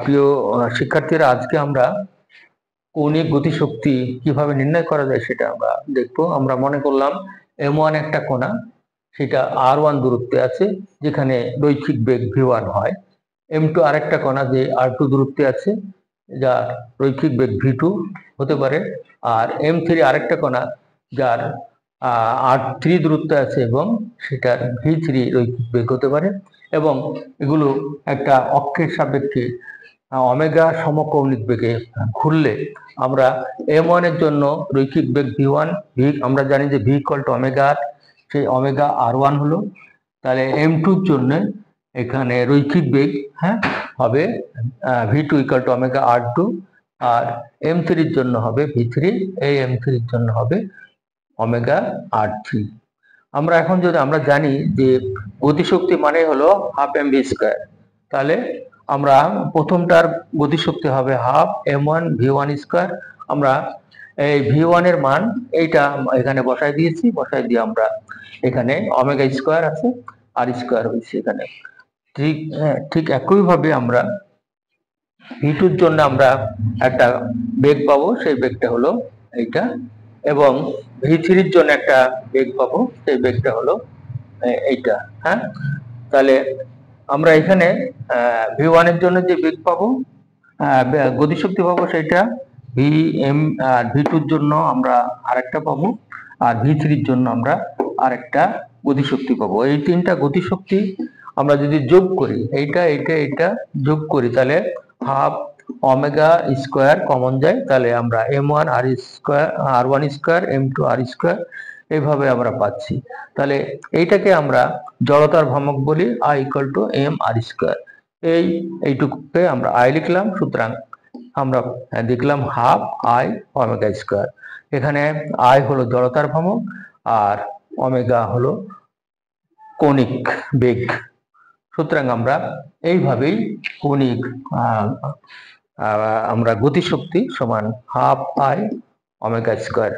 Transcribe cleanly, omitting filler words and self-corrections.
প্রিয় শিক্ষার্থীরা, আজকে আমরা কৌণিক গতিশক্তি কিভাবে নির্ণয় করা যায় সেটা আমরা দেখবো। আমরা মনে করলাম m1 একটা কণা, সেটা r1 দূরত্বে আছে, যেখানে রৈখিক বেগ v1 হয়। m2 আরেকটা কণা যে r2 দূরত্বে আছে, যার রৈখিক বেগ v2 হতে পারে। আর m3 আরেকটা কণা যার r3 দূরত্বে আছে এবং সেটার v3 রৈখিক বেগ হতে পারে। এবং এগুলো একটা অক্ষের সাপেক্ষে ওমেগা সমকৌণিক বেগে ঘুরলে আমরা m1 এর জন্য রৈখিক বেগ v1, আমরা জানি যে v ইকুয়াল টু ওমেগা আর, সেই ওমেগা r1 হলো। তাহলে m2 এর জন্য এখানে রৈখিক বেগ হবে v2 equal to omega r2, R m3 এর জন্য হবে v3, এই m3 এর জন্য হবে ওমেগা r3। আমরা এখন যদি আমরা জানি যে গতিশক্তি মানে হলো হাফ mv স্কয়ার, তাহলে আমরা প্রথমটার গতিশক্তি হবে হাফ m1 v1 স্কয়ার। আমরা এই v1 এর মান এইটা এখানে বসাই দিয়েছি, বসাই দিয়ে আমরা এখানে ওমেগা স্কয়ার আছে আর স্কয়ার হয়েছে এখানে। ঠিক একইভাবে আমরা v2 এর জন্য আমরা একটা বেগ পাবো, সেই বেগটা হলো এইটা, এবং v3 এর জন্য একটা বেগ পাবো, সেই বেগটা হলো এইটা। তাহলে আমরা এখানে v1 এর জন্য যে বেগ পাবো, গতিশক্তি পাবো, সেটা vm, আর v2 এর জন্য আমরা আরেকটা পাবো, আর v3 এর জন্য আমরা আরেকটা গতিশক্তি পাবো। এই তিনটা গতিশক্তি আমরা যদি যোগ করি, এইটা এইটা এটা যোগ করি, তাহলে হাফ ওমেগা স্কয়ার কমন যায়, তাহলে আমরা m1 r square, r1 square, m2 r square এইভাবে আমরা পাচ্ছি। তাহলে এইটাকে আমরা জড়তার ভ্রামক বলি, I equal to m r square. এইটুকুকে আমরা I লিখলাম, সুতরাং আমরা দেখলাম হাফ I ওমেগা স্কয়ার। এখানে I হলো জড়তার ভ্রামক আর ওমেগা হলো কৌণিক বেগ। সুতরাং আমরা এইভাবেই কৌণিক আমরা গতিশক্তি সমান হাফ I ওমেগা স্কয়ার